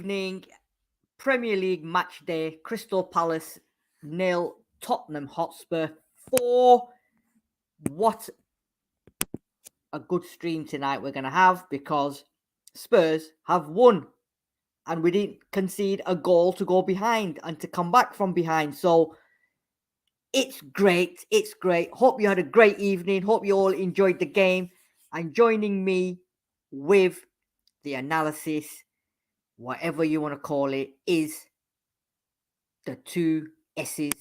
evening, Premier League match day, Crystal Palace 0, Tottenham Hotspur 4. What a good stream tonight we're going to have, because Spurs have won and we didn't concede a goal to go behind and to come back from behind. So it's great. It's great. Hope you had a great evening. Hope you all enjoyed the game. And joining me with the analysis, whatever you want to call it, is the two S's.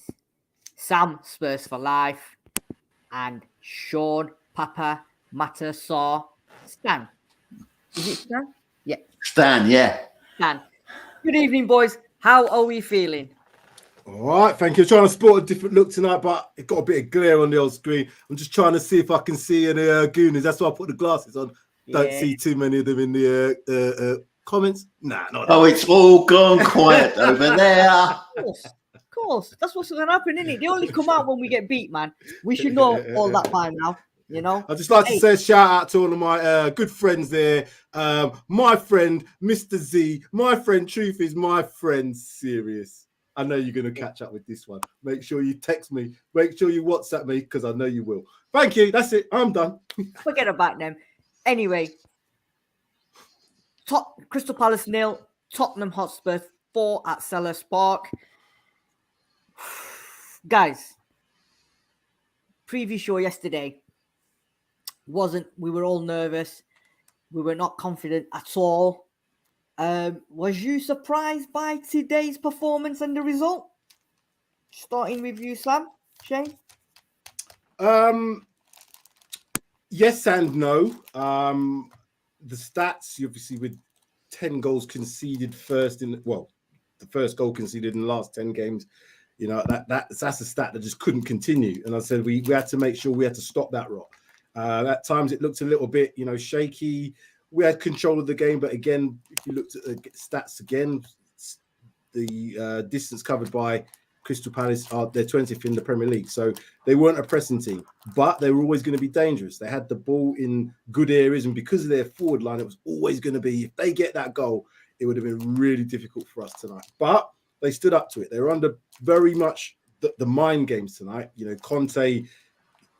Sam, Spurs for life, and Sean, Papa, Matter, Saw, Stan. Is it Stan? Yeah. Stan, yeah. Stan. Good evening, boys. How are we feeling? All right, thank you. I'm trying to sport a different look tonight, but it got a bit of glare on the old screen. I'm just trying to see if I can see any Goonies. That's why I put the glasses on. Don't see too many of them in the comments. Nah, not. Oh, it's all gone quiet over there. Of course. That's what's going to happen, isn't it? They only come out when we get beat, man. We should know all that by now, you know? I'd just like to say a shout out to all of my good friends there. My friend, Mr. Z. My friend, Truth is my friend, Serious. I know you're going to catch up with this one. Make sure you text me. Make sure you WhatsApp me, because I know you will. Thank you. That's it. I'm done. Forget about them. Anyway, Crystal Palace 0, Tottenham Hotspur 4 at Selhurst Park. Guys, preview show yesterday we were all nervous. We were not confident at all. Was you surprised by today's performance and the result? Starting with you, Sam, Shane? Yes and no. The stats, obviously, with 10 goals conceded the first goal conceded in the last 10 games, you know, that's a stat that just couldn't continue. And I said we had to make sure we had to stop that rot. At times it looked a little bit, shaky. We had control of the game, but again, if you looked at the stats again, the distance covered by Crystal Palace they're 20th in the Premier League, so they weren't a pressing team, but they were always going to be dangerous. They had the ball in good areas, and because of their forward line, it was always going to be, if they get that goal, it would have been really difficult for us tonight. But they stood up to it. They were under very much the mind games tonight. Conte,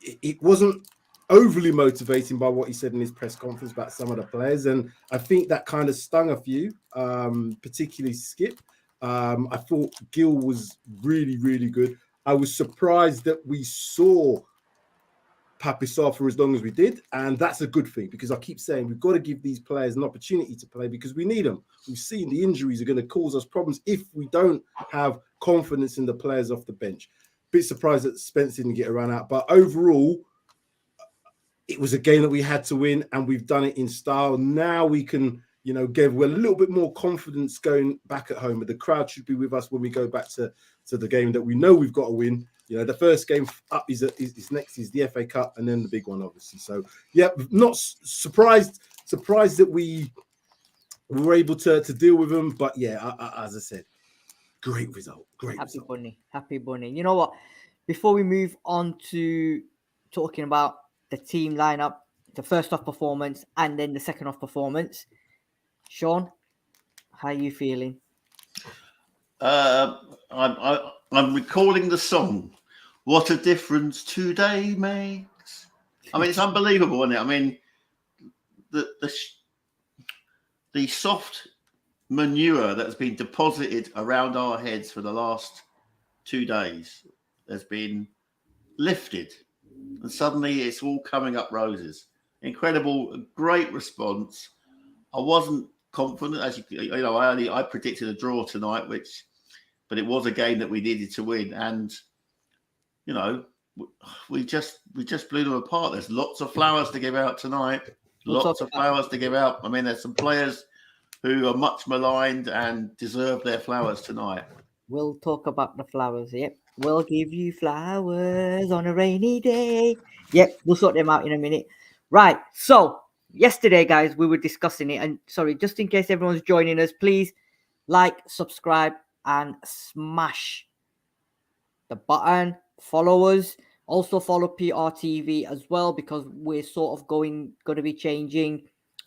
it wasn't overly motivating by what he said in his press conference about some of the players, and I think that kind of stung a few, particularly Skip. I thought Gil was really, really good. I was surprised that we saw Papisar for as long as we did, and that's a good thing, because I keep saying we've got to give these players an opportunity to play, because we need them. We've seen the injuries are going to cause us problems if we don't have confidence in the players off the bench. Bit surprised that Spence didn't get a run out, but overall, it was a game that we had to win, and we've done it in style. Now we can, give a little bit more confidence going back at home. But the crowd should be with us when we go back to the game that we know we've got to win. The first game up is next is the FA Cup, and then the big one, obviously. So, yeah, not surprised that we were able to deal with them. But yeah, as I said, great result. Happy bunny. You know what? Before we move on to talking about the team lineup, the first half performance, and then the second half performance, Sean, how are you feeling? I'm recalling the song. What a difference today makes. I mean, it's unbelievable, isn't it? I mean, the soft manure that has been deposited around our heads for the last 2 days has been lifted, and suddenly it's all coming up roses. Incredible, great response. I wasn't confident, as I predicted a draw tonight, but it was a game that we needed to win, and we just blew them apart. There's lots of flowers to give out tonight. Lots of flowers to give out. I mean, there's some players who are much maligned and deserve their flowers tonight. We'll talk about the flowers. Yep, we'll give you flowers on a rainy day. Yep, we'll sort them out in a minute. Right. So yesterday, guys, we were discussing it, and sorry, just in case everyone's joining us, please like, subscribe, and smash the button. Follow us. Also follow PRTV as well, because we're sort of going to be changing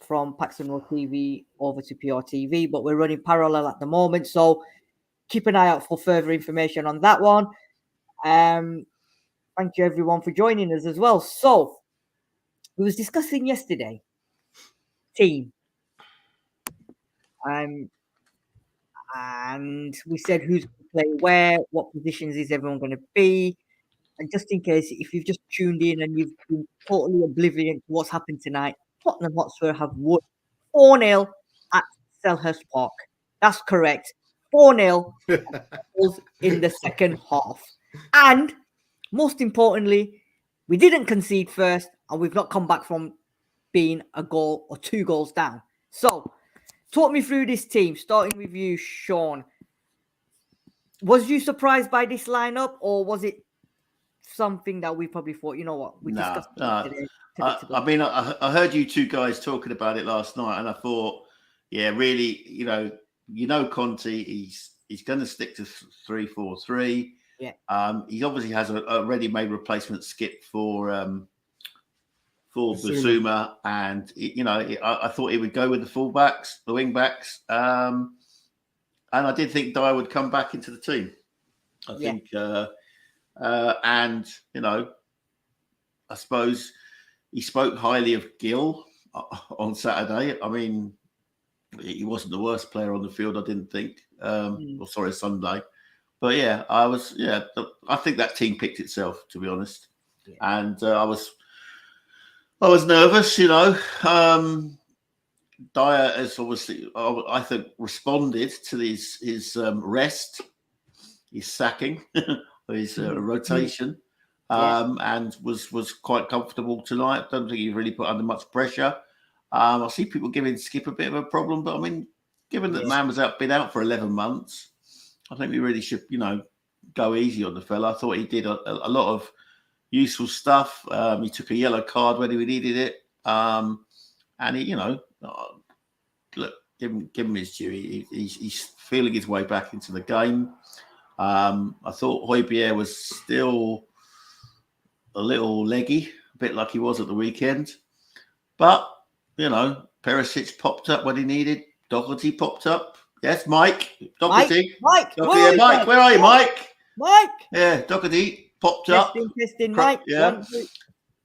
from Paxton Road TV over to PRTV, but we're running parallel at the moment. So keep an eye out for further information on that one. Thank you everyone for joining us as well. So we was discussing yesterday team. And we said who's going to play where, what positions is everyone going to be. And just in case, if you've just tuned in and you've been totally oblivious to what's happened tonight, Tottenham Hotspur have won 4-0 at Selhurst Park. That's correct. 4-0 in the second half. And most importantly, we didn't concede first, and we've not come back from being a goal or 2 goals down. So, talk me through this team, starting with you, Sean. Was you surprised by this lineup, or was it something that we probably thought, you know what, we discussed it today? I mean, I heard you two guys talking about it last night, and I thought, yeah, really, you know, Conte, he's going to stick to 3-4-3. Yeah. He obviously has a ready-made replacement skip for Basuma, and I thought he would go with the fullbacks, the wing backs, and I did think Dyer would come back into the team. I think, and I suppose he spoke highly of Gill on Saturday. I mean, he wasn't the worst player on the field, I didn't think. Sunday. But I think that team picked itself, to be honest. Yeah. And I was nervous, Dyer has obviously, I think, responded to his rest, his sacking, his rotation, and was quite comfortable tonight. I don't think he really put under much pressure. I see people giving Skip a bit of a problem, but I mean, given that man was been out for 11 months, I think we really should, go easy on the fella. I thought he did a lot of useful stuff. He took a yellow card when he needed it, and he, look, give him his due. He's feeling his way back into the game. I thought Hojbjerg was still a little leggy, a bit like he was at the weekend, but Perisic popped up when he needed. Doherty popped up. Yes, Mike. Doherty. Mike. Mike. Where are you, Mike? Mike. Yeah, Doherty popped up. Testing, Mike. Yeah.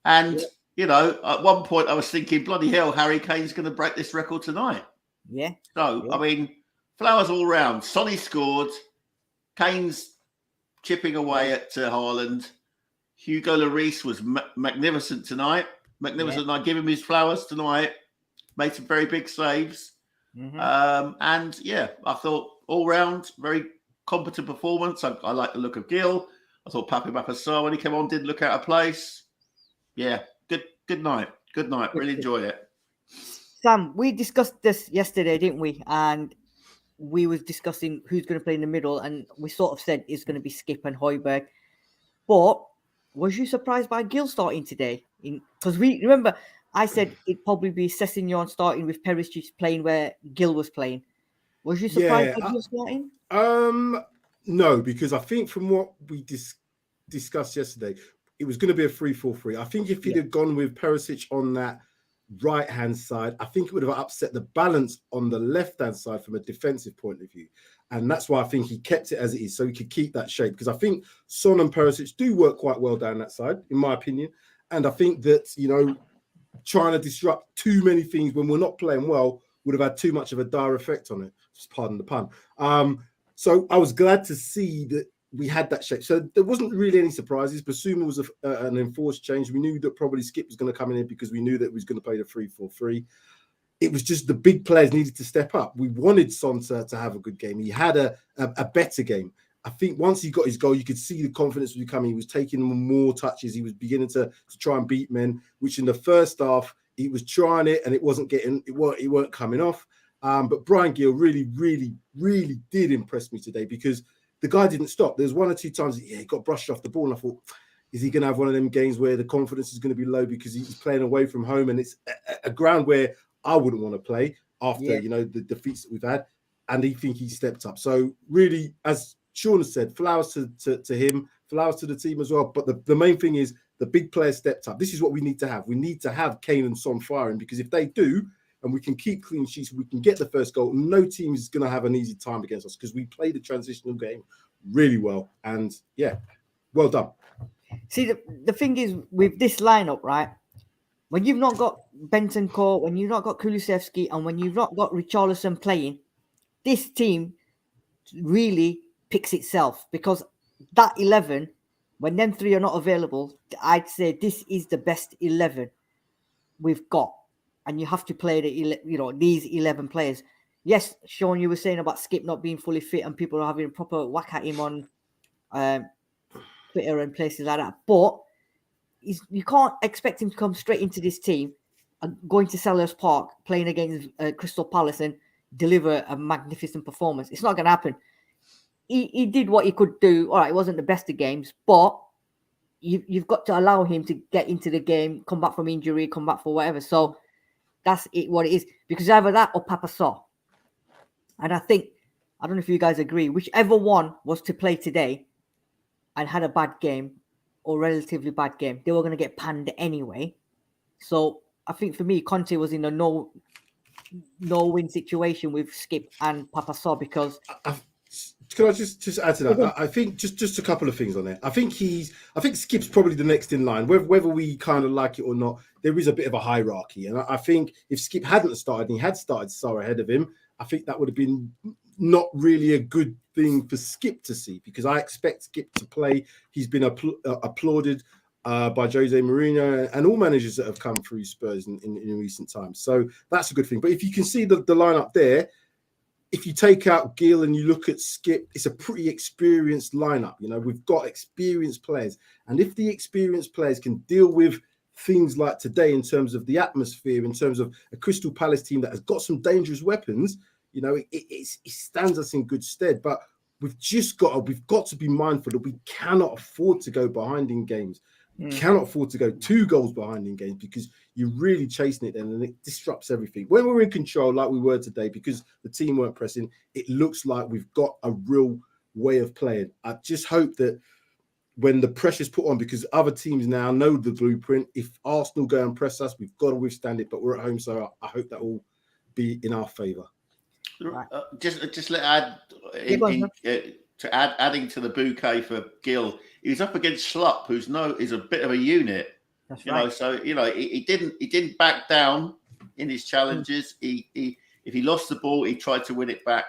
And, at one point I was thinking, bloody hell, Harry Kane's going to break this record tonight. Yeah. So, I mean, flowers all round. Sonny scored. Kane's chipping away at Haaland. Hugo Lloris was magnificent tonight. Magnificent. Yeah. I give him his flowers tonight. Made some very big saves. Mm-hmm. And I thought all round, very competent performance. I like the look of Gill. I thought Papi Mapassar, when he came on, did look out of place. Yeah, good night. Good night. Really enjoyed it. Sam, we discussed this yesterday, didn't we? And we was discussing who's going to play in the middle, and we sort of said it's going to be Skip and Hojbjerg. But was you surprised by Gill starting today? Because we remember I said it'd probably be Sessegnon starting with Perisic playing where Gill was playing. Was you surprised by Gill starting? No, because I think from what we discussed yesterday, it was going to be a 3-4-3. I think if he'd have gone with Perisic on that right-hand side, I think it would have upset the balance on the left-hand side from a defensive point of view. And that's why I think he kept it as it is, so he could keep that shape. Because I think Son and Perisic do work quite well down that side, in my opinion. And I think that, trying to disrupt too many things when we're not playing well would have had too much of a dire effect on it. Just pardon the pun. So I was glad to see that we had that shape. So there wasn't really any surprises. Basuma was an enforced change. We knew that probably Skip was going to come in because we knew that he was going to play the 3-4-3. It was just the big players needed to step up. We wanted Son to have a good game. He had a better game. I think once he got his goal, you could see the confidence was coming. He was taking more touches. He was beginning to try and beat men, which in the first half, he was trying it and it weren't coming off. But Bryan Gill really, really, really did impress me today because the guy didn't stop. There's one or two times he got brushed off the ball, and I thought, is he going to have one of them games where the confidence is going to be low because he's playing away from home and it's a ground where I wouldn't want to play after the defeats that we've had? And he stepped up. So really, as Sean said, flowers to him, flowers to the team as well. But the main thing is the big players stepped up. This is what we need to have. We need to have Kane and Son firing because if they do, and we can keep clean sheets, we can get the first goal, no team is going to have an easy time against us because we played the transitional game really well. And yeah, well done. See, the thing is with this lineup, right? When you've not got Bentancur, when you've not got Kulusevski, and when you've not got Richarlison playing, this team really picks itself, because that 11, when them three are not available, I'd say this is the best 11 we've got, and you have to play these 11 players. Yes, Sean, you were saying about Skip not being fully fit, and people are having a proper whack at him on Twitter and places like that, but you can't expect him to come straight into this team, going to Selhurst Park, playing against Crystal Palace and deliver a magnificent performance. It's not going to happen. He did what he could do. All right, it wasn't the best of games, but you've got to allow him to get into the game, come back from injury, come back for whatever. So that's what it is. Because either that or Papa Saw. And I don't know if you guys agree, whichever one was to play today and had a bad game or relatively bad game, they were going to get panned anyway. So I think for me, Conte was in a no-win situation with Skip and Papa Saw, because... Can I just add to that? I think just a couple of things on there. I think Skip's probably the next in line. Whether we kind of like it or not, there is a bit of a hierarchy. And I think if Skip hadn't started and he had started Saar ahead of him, I think that would have been not really a good thing for Skip to see, because I expect Skip to play. He's been applauded by Jose Mourinho and all managers that have come through Spurs in recent times. So that's a good thing. But if you can see the lineup there, if you take out Gill and you look at Skip, it's a pretty experienced lineup. You know, we've got experienced players. And if the experienced players can deal with things like today in terms of the atmosphere, in terms of a Crystal Palace team that has got some dangerous weapons, you know, it stands us in good stead. But we've got to be mindful that we cannot afford to go behind in games. We cannot afford to go 2 goals behind in games, because you're really chasing it then and it disrupts everything. When we're in control, like we were today, because the team weren't pressing, it looks like we've got a real way of playing. I just hope that when the pressure's put on, because other teams now know the blueprint, if Arsenal go and press us, we've got to withstand it, but we're at home, so I hope that will be in our favour. Right. Just let add adding to the bouquet for Gill. He's up against Schlupp, who's a bit of a unit. That's you right. know, so he didn't back down in his challenges. If he lost the ball, he tried to win it back.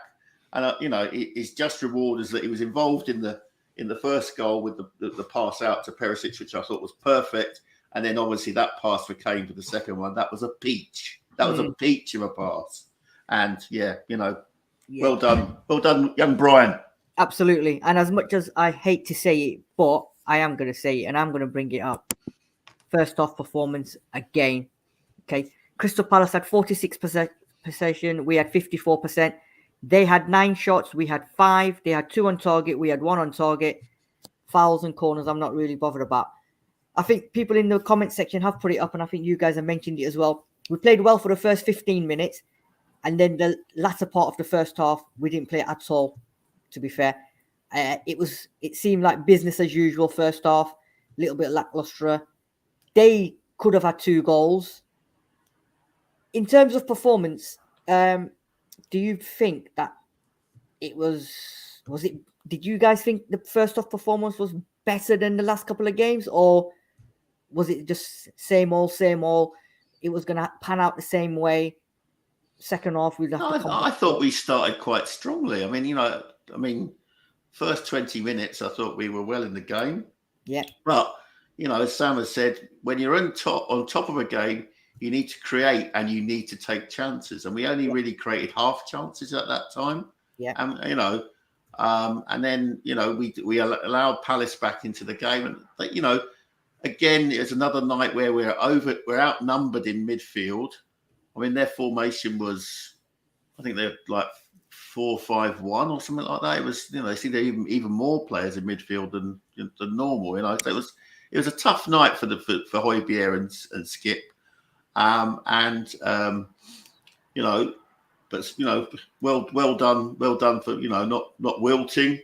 And his just reward is that he was involved in the first goal with the pass out to Perisic, which I thought was perfect. And then obviously that pass for Kane for the second one, that was a peach. That was a peach of a pass. And well done, young Brian. Absolutely. And as much as I hate to say it, but I am going to say it, and I'm going to bring it up. First off performance again. Okay. Crystal Palace had 46% possession. We had 54%. They had 9 shots. We had 5. They had 2 on target. We had 1 on target. Fouls and corners, I'm not really bothered about. I think people in the comment section have put it up, and I think you guys have mentioned it as well. We played well for the first 15 minutes. And then the latter part of the first half, we didn't play at all, to be fair. It seemed like business as usual first half, a little bit lackluster. They could have had 2 goals. In terms of performance, do you think that did you guys think the first half performance was better than the last couple of games, or was it just same old? It was going to pan out the same way. Second half, I thought we started quite strongly. I mean, first 20 minutes, I thought we were well in the game. Yeah. But, as Sam has said, when you're on top of a game, you need to create and you need to take chances. And we only really created half chances at that time. Yeah. And then, we allowed Palace back into the game. And, again, it's another night where we're outnumbered in midfield. I mean, their formation was, I think they're like 4-5-1 or something like that. It was, they see there even more players in midfield than normal. So it was a tough night for Højbjerg and Skip, well done for not wilting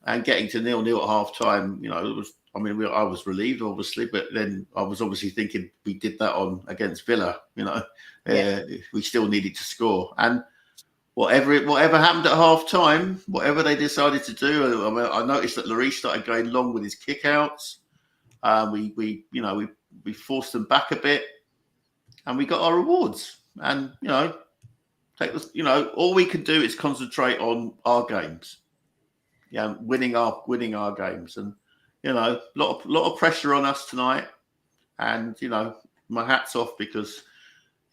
and getting to 0-0 at half time. It was I mean, I was relieved, obviously, but then I was obviously thinking we did that on against Villa. We still needed to score, and whatever happened at half time, whatever they decided to do, I noticed that Lloris started going long with his kickouts. We forced them back a bit, and we got our rewards. And all we can do is concentrate on our games. Yeah, winning our games, and lot of pressure on us tonight. And my hat's off, because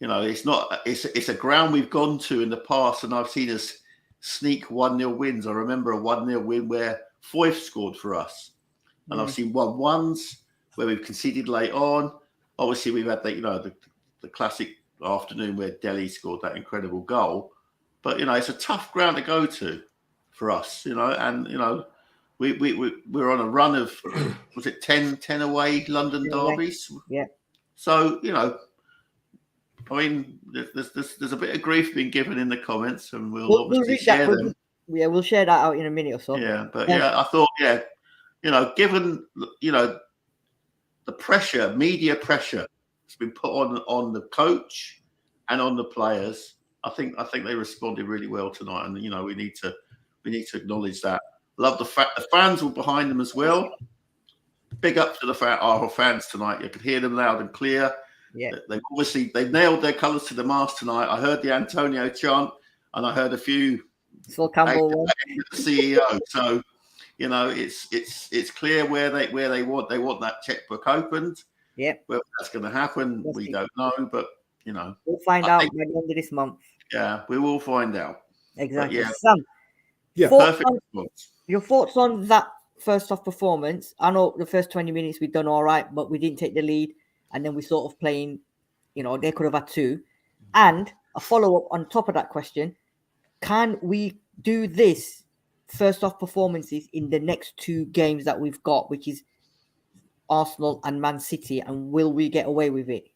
it's a ground we've gone to in the past, and I've seen us sneak 1-0 wins. I remember a 1-0 win where Foyth scored for us, and I've seen 1-1s where we've conceded late on. Obviously, we've had the classic afternoon where Deji scored that incredible goal. But it's a tough ground to go to for us, and we're on a run of was it 10 away London derbies? Yeah. So I mean, there's a bit of grief being given in the comments, and we'll obviously share them. We'll share that out in a minute or so. Yeah, but I thought, given the pressure, media pressure that's been put on the coach and on the players, I think they responded really well tonight, and we need to acknowledge that. Love the fact the fans were behind them as well. Big up to our fans tonight. You could hear them loud and clear. Yeah, they nailed their colours to the mast tonight. I heard the Antonio chant, and I heard a few. Phil Campbell, the CEO. So it's clear where they want that checkbook opened. Yeah, whether that's going to happen, we don't know, but we'll find out by the end of this month. Yeah, we will find out. Exactly. Yeah. Sam, Perfect response. Your thoughts on that first half performance? I know the first 20 minutes we've done all right, but we didn't take the lead, and then we sort of playing, they could have had two. And a follow-up on top of that question, can we do this first half performances in the next two games that we've got, which is Arsenal and Man City, and will we get away with it?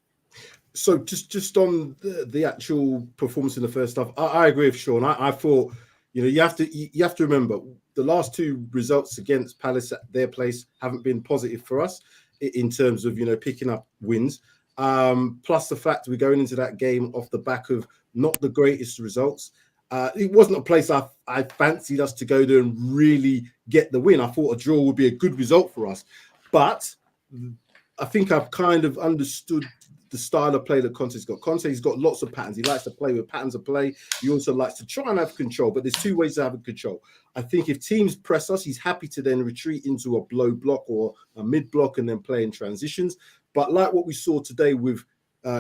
So just on the actual performance in the first half, I agree with Sean. I thought, you have to remember the last two results against Palace at their place haven't been positive for us in terms of picking up wins. Plus the fact we're going into that game off the back of not the greatest results. It wasn't a place I fancied us to go there and really get the win. I thought a draw would be a good result for us, but I think I've kind of understood the style of play that Conte's got. Conte's got lots of patterns. He likes to play with patterns of play. He also likes to try and have control, but there's two ways to have control. I think if teams press us, he's happy to then retreat into a blow block or a mid block and then play in transitions. But like what we saw today with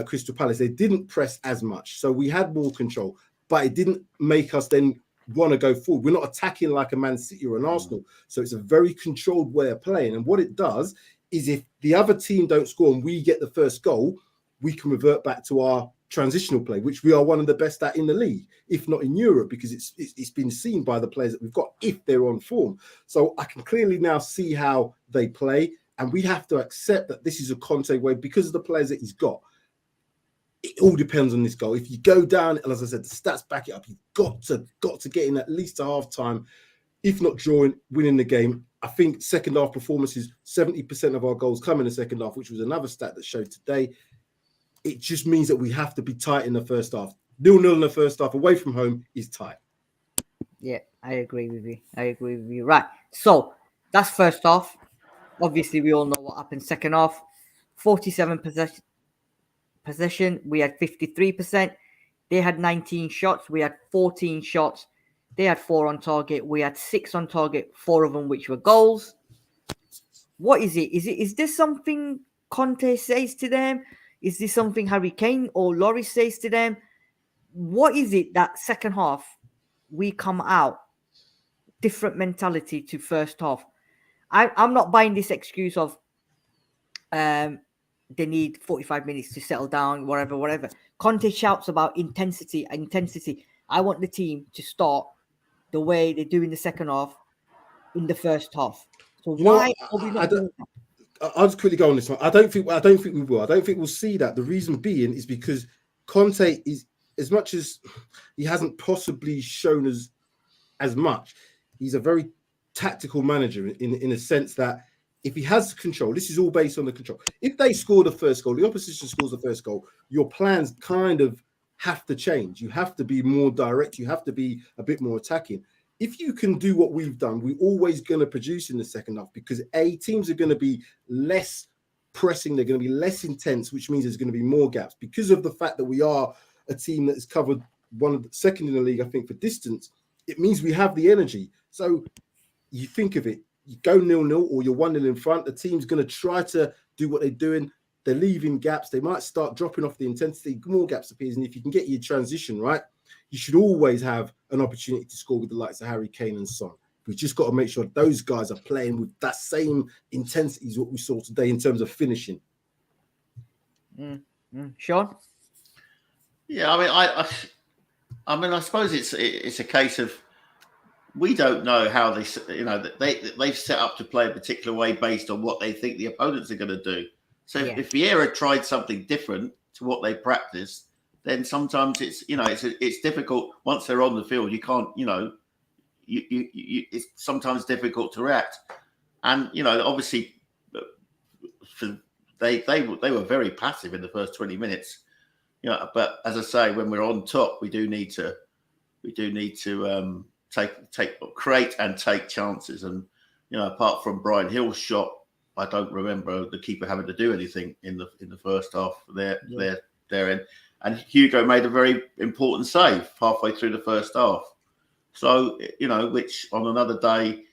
Crystal Palace, they didn't press as much. So we had more control, but it didn't make us then want to go forward. We're not attacking like a Man City or an Arsenal. So it's a very controlled way of playing. And what it does is if the other team don't score and we get the first goal, we can revert back to our transitional play, which we are one of the best at in the league, if not in Europe, because it's been seen by the players that we've got if they're on form. So I can clearly now see how they play, and we have to accept that this is a Conte way because of the players that he's got. It all depends on this goal. If you go down, and as I said, the stats back it up, you've got to get in at least a half time, if not drawing, winning the game. I think second half performances, 70% of our goals come in the second half, which was another stat that showed today. It just means that we have to be tight in the first half. 0-0 in the first half away from home is tight. Yeah, I agree with you. Right. So that's first half. Obviously, we all know what happened second half. 47 possession. We had 53%. They had 19 shots. We had 14 shots. They had 4 on target. We had 6 on target, 4 of them which were goals. What is it? Is this something Conte says to them? Is this something Harry Kane or Lloris says to them? What is it that second half we come out different mentality to first half? I'm not buying this excuse of they need 45 minutes to settle down, whatever. Conte shouts about intensity. I want the team to start the way they do in the second half in the first half. So why are we not doing that? I'll just quickly go on this one. I don't think we will. I don't think we'll see that. The reason being is because Conte is, as much as he hasn't possibly shown as much, he's a very tactical manager in a sense that if he has control, this is all based on the control. If they score the first goal, the opposition scores the first goal, your plans kind of have to change. You have to be more direct. You have to be a bit more attacking. If you can do what we've done, we're always going to produce in the second half because teams are going to be less pressing. They're going to be less intense, which means there's going to be more gaps because of the fact that we are a team that has covered one of the second in the league, I think, for distance. It means we have the energy. So you think of it, you go 0-0 or you're 1-0 in front, the team's going to try to do what they're doing. They're leaving gaps. They might start dropping off the intensity, more gaps appears. And if you can get your transition right, you should always have an opportunity to score with the likes of Harry Kane and Son. We've just got to make sure those guys are playing with that same intensity as what we saw today in terms of finishing. Sean? Yeah, I mean, I suppose it's a case of we don't know how they've set up to play a particular way based on what they think the opponents are going to do. So if Vieira tried something different to what they practice, then sometimes it's difficult once they're on the field. You can't, it's sometimes difficult to react. And obviously, they were very passive in the first 20 minutes. But as I say, when we're on top, we do need to create and take chances. And apart from Brian Hill's shot, I don't remember the keeper having to do anything in the first half there end. And Hugo made a very important save halfway through the first half. So which on another day,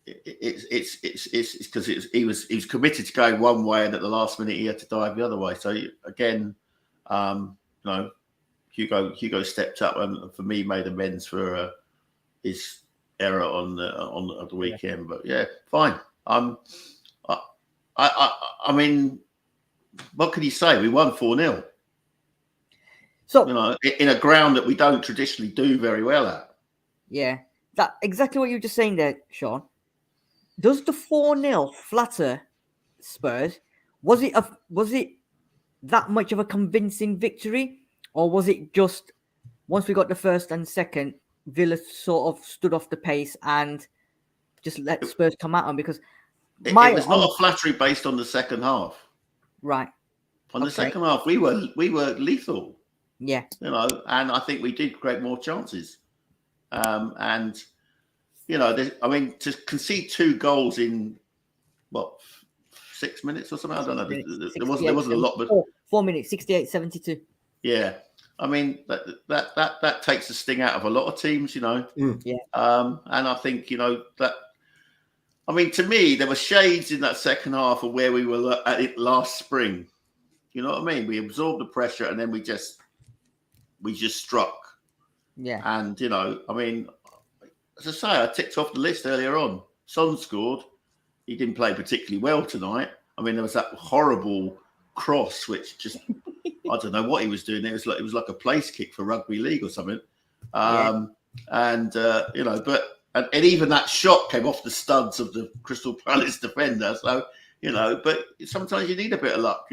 it's because he was committed to going one way, and at the last minute he had to dive the other way. So again, Hugo stepped up and for me made amends for his error on the weekend. But yeah, fine. I mean, what can you say? We won 4-0. So in a ground that we don't traditionally do very well at. Yeah, that exactly what you were just saying there, Sean. Does the 4-0 flatter Spurs? Was it that much of a convincing victory, or was it just once we got the first and second, Villa sort of stood off the pace and just let Spurs come at them? Because it was not a flattery based on the second half. Right. On the second half, we were lethal. Yeah. And I think we did create more chances. And to concede 2 goals in 6 minutes or something, I don't know. There wasn't a lot, but 4 minutes, 68-72. Yeah, I mean that takes the sting out of a lot of teams, Yeah. and I think that. I mean, to me, there were shades in that second half of where we were at it last spring. You know what I mean? We absorbed the pressure, and then we just struck. Yeah. And I mean, as I say, I ticked off the list earlier on. Son scored. He didn't play particularly well tonight. I mean, there was that horrible cross, which just I don't know what he was doing. It was like a place kick for rugby league or something. And even that shot came off the studs of the Crystal Palace defender. So but sometimes you need a bit of luck,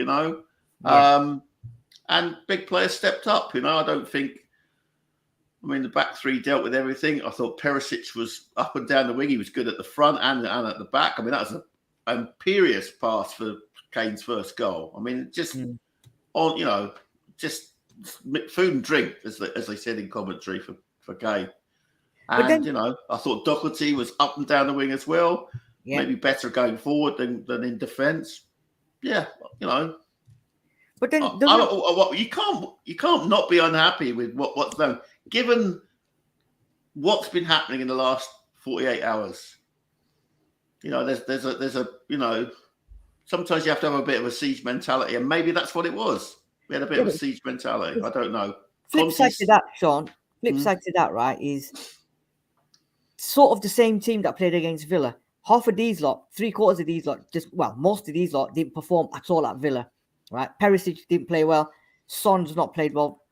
And big players stepped up. I don't think. I mean, the back three dealt with everything. I thought Perisic was up and down the wing. He was good at the front and at the back. I mean, that was an imperious pass for Kane's first goal. I mean, just just food and drink, as they said in commentary for Kane. And I thought Doherty was up and down the wing as well. Yeah. Maybe better going forward than in defence. Yeah, But then you can't not be unhappy with what's done, given what's been happening in the last 48 hours. There's a sometimes you have to have a bit of a siege mentality, and maybe that's what it was. We had a bit of a siege mentality. I don't know. Flip side to that, Sean. Flip side to that, right, is sort of the same team that played against Villa. Half of these lot, 3/4 of these lot, most of these lot didn't perform at all at Villa. Right, Perisic didn't play well. Son's not played well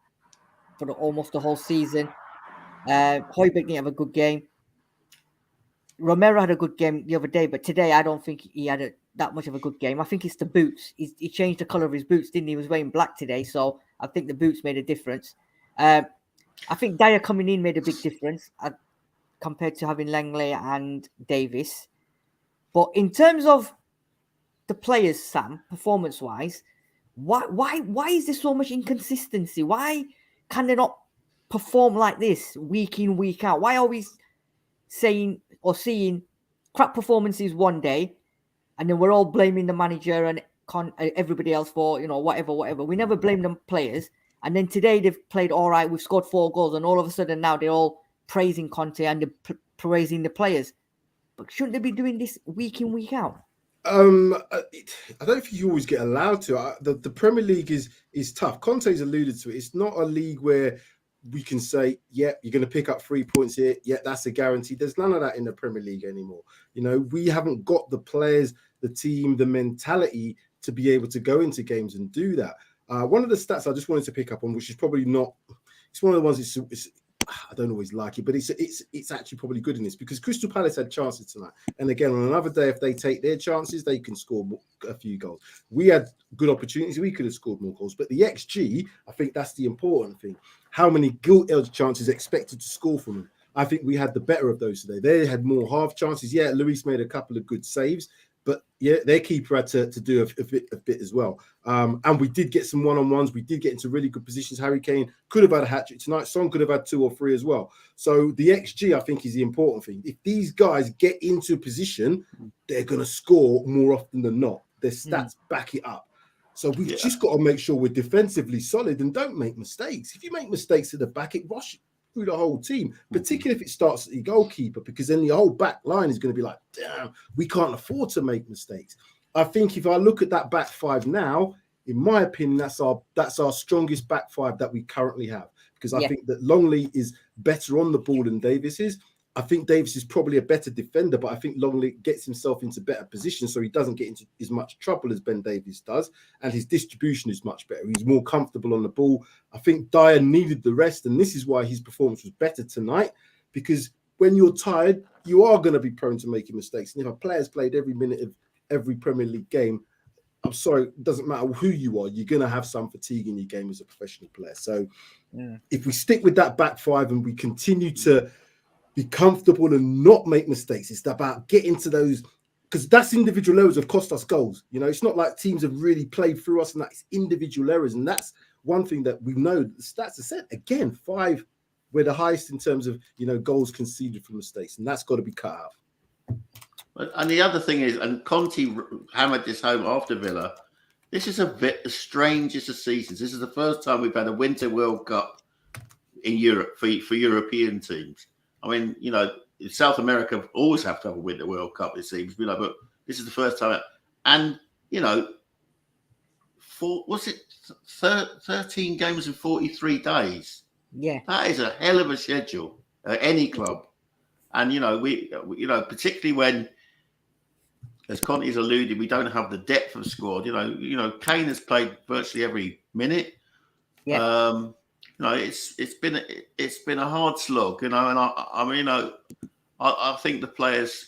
for almost the whole season. Højbjerg didn't have a good game. Romero had a good game the other day, but today I don't think he had that much of a good game. I think it's the boots. He changed the colour of his boots, didn't he? He was wearing black today, so I think the boots made a difference. I think Dyer coming in made a big difference compared to having Langley and Davis. But in terms of the players, Sam, performance-wise, why is there so much inconsistency? Why can they not perform like this week in, week out? Why are we saying or seeing crap performances one day, and then we're all blaming the manager and everybody else for, whatever. We never blame the players. And then today they've played all right. We've scored 4 goals, and all of a sudden now they're all praising Conte and they're praising the players. But shouldn't they be doing this week in, week out? I don't think you always get allowed to. The Premier League is tough. Conte's alluded to it. It's not a league where we can say, yeah, you're going to pick up 3 points here. Yeah, that's a guarantee. There's none of that in the Premier League anymore. We haven't got the players, the team, the mentality to be able to go into games and do that. One of the stats I just wanted to pick up on, which is probably not, it's one of the ones I don't always like it, but it's actually probably good in this, because Crystal Palace had chances tonight. And again, on another day, if they take their chances, they can score a few goals. We had good opportunities. We could have scored more goals. But the XG, I think that's the important thing. How many gilt-edged chances expected to score from them? I think we had the better of those today. They had more half chances. Yeah, Luis made a couple of good saves. But yeah, their keeper had to do a bit as well. And we did get some one-on-ones. We did get into really good positions. Harry Kane could have had a hat-trick tonight. Son could have had 2 or 3 as well. So the XG, I think, is the important thing. If these guys get into a position, they're going to score more often than not. Their stats back it up. So we've just got to make sure we're defensively solid and don't make mistakes. If you make mistakes at the back, it rushes through the whole team, particularly if it starts at the goalkeeper, because then the whole back line is going to be like, damn, we can't afford to make mistakes. I think if I look at that back 5 now, in my opinion, that's our strongest back 5 that we currently have, because I think that Longley is better on the ball than Davis is. I think Davis is probably a better defender, but I think Longley gets himself into better position, so he doesn't get into as much trouble as Ben Davies does, and his distribution is much better. He's more comfortable on the ball. I think Dyer needed the rest, and this is why his performance was better tonight, because when you're tired, you are going to be prone to making mistakes. And if a player's played every minute of every Premier League game, I'm sorry, it doesn't matter who you are, you're going to have some fatigue in your game as a professional player. So if we stick with that back 5 and we continue to be comfortable and not make mistakes, it's about getting to those, because that's individual errors have cost us goals. It's not like teams have really played through us, and that's individual errors. And that's one thing that we know. The stats are said again, 5, we're the highest in terms of goals conceded from mistakes, and that's got to be cut out. And the other thing is, and Conte hammered this home after Villa, this is a bit the strangest of seasons. This is the first time we've had a Winter World Cup in Europe for European teams. I mean, South America always have to have a Winter World Cup, it seems. But this is the first time. And, 13 games in 43 days? Yeah. That is a hell of a schedule at any club. And, we particularly when, as Conte's alluded, we don't have the depth of squad. Kane has played virtually every minute. Yeah. It's been a hard slog, and I think the players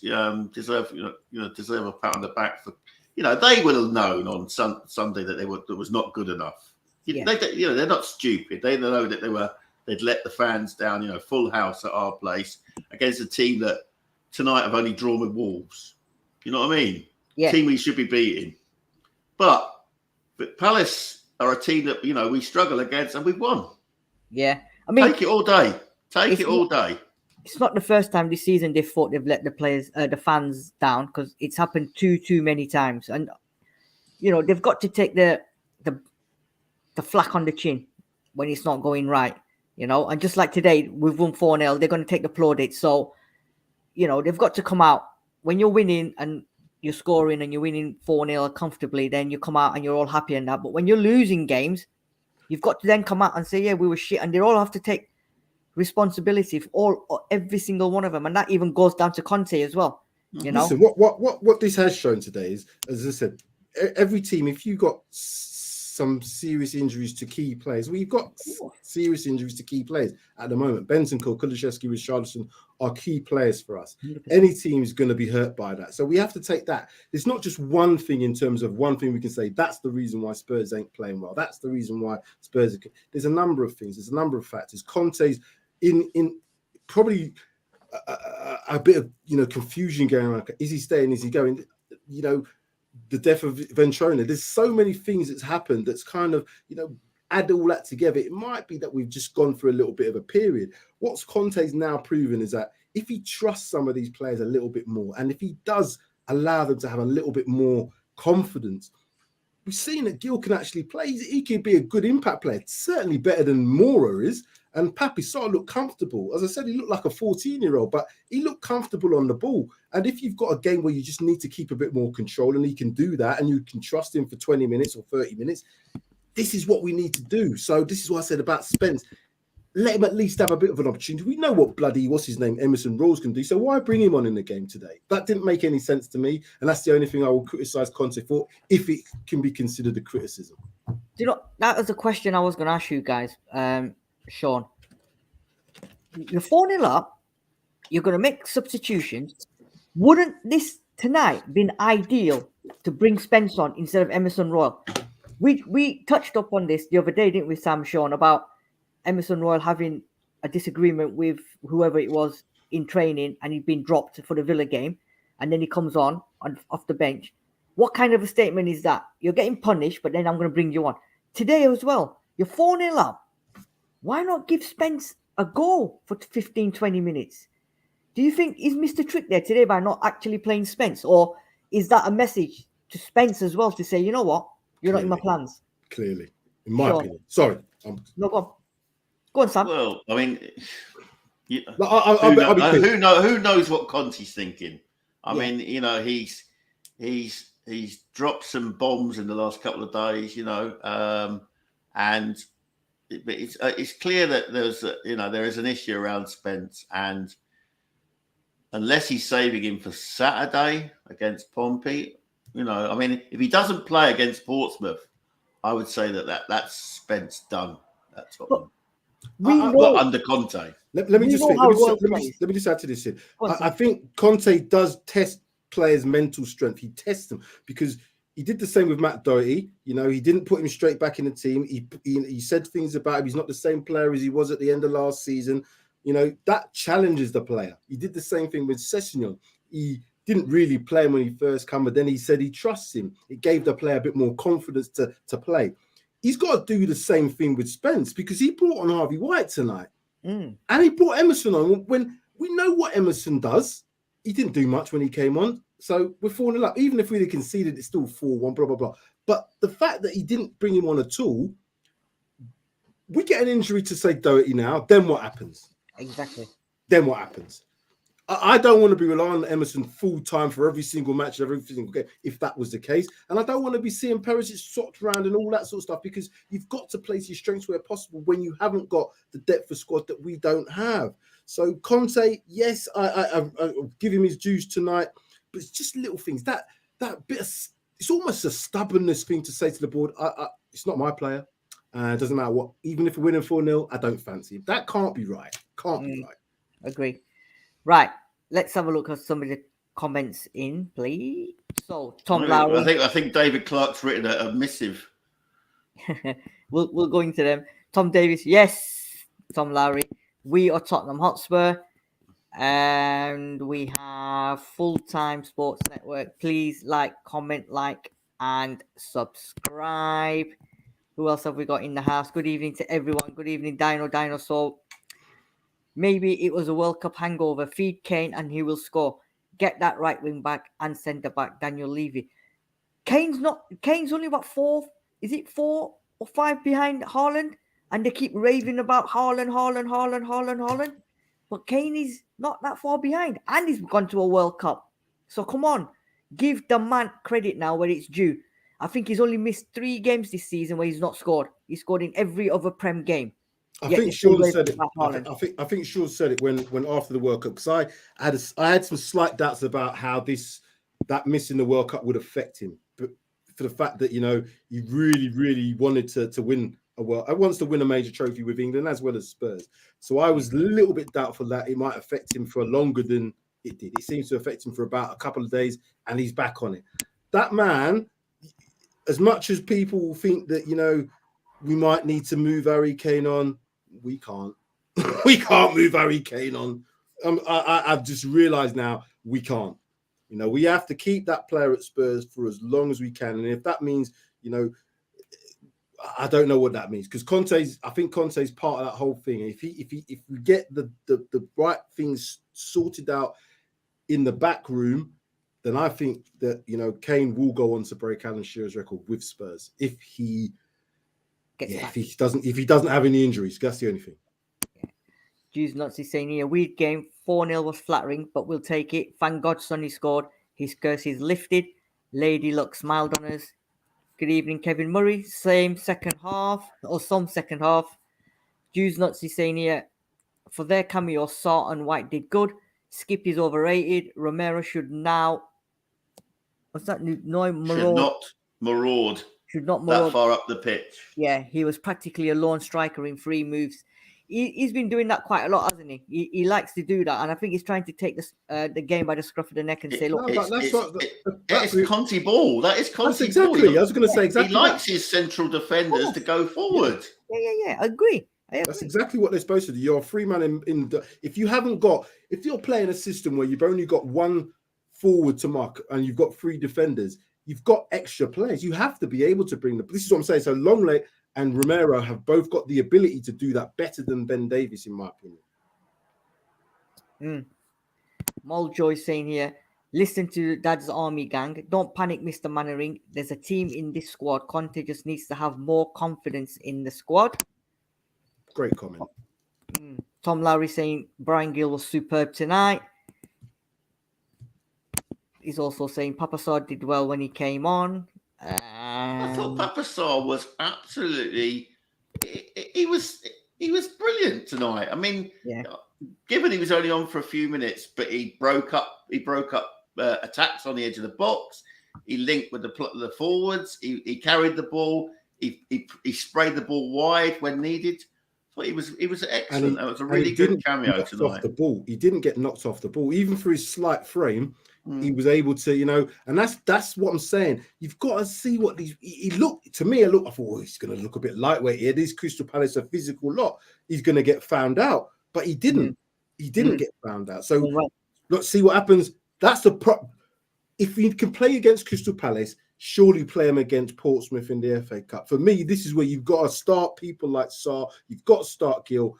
deserve a pat on the back for, they would have known on Sunday that that was not good enough. Yeah. They're not stupid. They know that they'd let the fans down. Full house at our place against a team that tonight have only drawn with Wolves. You know what I mean? Yeah. Team we should be beating, but Palace are a team that we struggle against, and we've won. Yeah, I mean, take it all day. Take it all day. It's not the first time this season they've thought they've let the players, the fans down, because it's happened too many times. And they've got to take the flack on the chin when it's not going right. And just like today, we've won 4-0. They're going to take the plaudits. So they've got to come out when you're winning and you're scoring and you're winning 4-0 comfortably. Then you come out and you're all happy and that. But when you're losing games, you've got to then come out and say, yeah, we were shit. And they all have to take responsibility for every single one of them. And that even goes down to Conte as well. Listen, what this has shown today is, as I said, every team, if you got some serious injuries to key players, we've got serious injuries to key players at the moment. Bentancur, Kulusevski, Richarlison are key players for us. 100%. Any team is going to be hurt by that. So we have to take that. It's not just one thing in terms of one thing we can say, that's the reason why Spurs ain't playing well. That's the reason why Spurs there's a number of things. There's a number of factors. Conte's in probably a bit of confusion going on. Is he staying? Is he going? the death of Ventrona. There's so many things that's happened that's kind of, add all that together. It might be that we've just gone through a little bit of a period. What's Conte's now proven is that if he trusts some of these players a little bit more, and if he does allow them to have a little bit more confidence, we've seen that Gil can actually play. He can be a good impact player, certainly better than Mora is. And Papi sort of looked comfortable. As I said, he looked like a 14-year-old, but he looked comfortable on the ball. And if you've got a game where you just need to keep a bit more control, and he can do that, and you can trust him for 20 minutes or 30 minutes, this is what we need to do. So this is what I said about Spence. Let him at least have a bit of an opportunity. We know what Emerson Rolls can do. So why bring him on in the game today? That didn't make any sense to me. And that's the only thing I will criticize Conte for, if it can be considered a criticism. That was a question I was going to ask you guys, Sean. You're 4-0 up. You're going to make substitutions. Wouldn't this tonight been ideal to bring Spence on instead of Emerson Royal? We touched up on this the other day, didn't we, Sam, Sean, about Emerson Royal having a disagreement with whoever it was in training, and he'd been dropped for the Villa game, and then he comes on off the bench. What kind of a statement is that? You're getting punished, but then I'm going to bring you on. Today as well, you're 4-0 up. Why not give Spence a go for 15, 20 minutes? Do you think is Mr. Trick there today by not actually playing Spence? Or is that a message to Spence as well to say, you know what? You're not in my plans. Clearly. In my opinion. Sorry. No, go on. Go on, Sam. Well, I mean, who who knows what Conte's thinking? I mean, he's dropped some bombs in the last couple of days, and it's clear that there is an issue around Spence, and unless he's saving him for Saturday against Pompey, I mean, if he doesn't play against Portsmouth, I would say that's Spence done. That's what. Under Conte. Let me just add to this here. I think Conte does test players' mental strength. He tests them because he did the same with Matt Doherty. He didn't put him straight back in the team. He said things about him. He's not the same player as he was at the end of last season. That challenges the player. He did the same thing with Sessegnon. He didn't really play him when he first came, but then he said he trusts him. It gave the player a bit more confidence to play. He's got to do the same thing with Spence because he brought on Harvey White tonight. And he brought Emerson on when we know what Emerson does. He didn't do much when he came on. So we're 4-0 up. Even if we'd have conceded, it's still 4-1, blah, blah, blah. But the fact that he didn't bring him on at all, we get an injury to, say, Doherty now, then what happens? Exactly. Then what happens? I don't want to be relying on Emerson full-time for every single match, every single game, if that was the case. And I don't want to be seeing Perisic swapped around and all that sort of stuff, because you've got to place your strengths where possible when you haven't got the depth of squad that we don't have. So Conte, yes, I give him his dues tonight, but it's just little things. That bit of, it's almost a stubbornness thing to say to the board. It's not my player. It doesn't matter what. Even if we're winning 4-0, I don't fancy him. That can't be right. Can't be right. Agree. Right. Let's have a look at some of the comments in, please. So, Tom Lowry. I think David Clark's written a missive. We'll go into them. Tom Davis, yes. Tom Lowry. We are Tottenham Hotspur. And we have Full-Time Sports Network. Please comment, and subscribe. Who else have we got in the house? Good evening to everyone. Good evening, Dinosaur. Maybe it was a World Cup hangover. Feed Kane and he will score. Get that right wing back and centre back, Daniel Levy. Kane's only about 4 or 5 behind Haaland? And they keep raving about Haaland. But Kane is not that far behind. And he's gone to a World Cup. So come on. Give the man credit now where it's due. I think he's only missed 3 games this season where he's not scored. He scored in every other Prem game. I think Sean said it. I think Sean said it when after the World Cup, because I had some slight doubts about how that missing the World Cup would affect him, but for the fact that he really wanted to win wants to win a major trophy with England as well as Spurs. So I was a little bit doubtful that it might affect him for longer than it did. It seems to affect him for about a couple of days, and he's back on it. That man, as much as people think that we might need to move Harry Kane on, we can't. We can't move Harry Kane on. I've just realised now we can't. You know, we have to keep that player at Spurs for as long as we can. And if that means, you know, I don't know what that means, because I think Conte's part of that whole thing. If we get the right things sorted out in the back room, then I think that, you know, Kane will go on to break Alan Shearer's record with Spurs if he doesn't have any injuries. That's the only thing. Jude's Nazi saying here, weird game, 4-0 was flattering, but we'll take it. Thank God Sonny scored. His curse is lifted. Lady Luck smiled on us. Good evening, Kevin Murray. Same second half, or some second half. Jude's Nazi saying here, for their cameo, Saw and White did good. Skip is overrated. Romero should now... What's that? Should not maraud that far up the pitch. Yeah, he was practically a lone striker in 3 moves. He's been doing that quite a lot, hasn't he? He likes to do that, and I think he's trying to take the game by the scruff of the neck and say, "Look, it's Conte ball. That is Conte ball." Exactly. I was going to say exactly. He likes his central defenders to go forward. Yeah. I agree. That's exactly what they're supposed to do. You're a free man in the. If you're playing a system where you've only got 1 forward to mark and you've got 3 defenders, you've got extra players. You have to be able to bring this is what I'm saying. So Longley and Romero have both got the ability to do that better than Ben Davies, in my opinion. Moljoy saying here, listen to Dad's Army gang. Don't panic, Mr. Mannering. There's a team in this squad. Conte just needs to have more confidence in the squad. Great comment. Tom Lowry saying Brian Gill was superb tonight. He's also saying Papa Sarr did well when he came on. I thought Papa Sarr was absolutely. He was brilliant tonight. I mean, given he was only on for a few minutes, but he broke up attacks on the edge of the box. He linked with the forwards. He carried the ball. He sprayed the ball wide when needed. I thought he was excellent. That was a really good cameo tonight. He didn't get knocked off the ball, even for his slight frame. He was able to, you know, and that's what I'm saying. You've got to see what he looked to me. I thought, oh, he's going to look a bit lightweight here. This Crystal Palace a physical lot. He's going to get found out, but he didn't. He didn't get found out. So let's see what happens. That's the if you can play against Crystal Palace, surely play them against Portsmouth in the FA Cup. For me, this is where you've got to start people like Sarr. You've got to start Gill,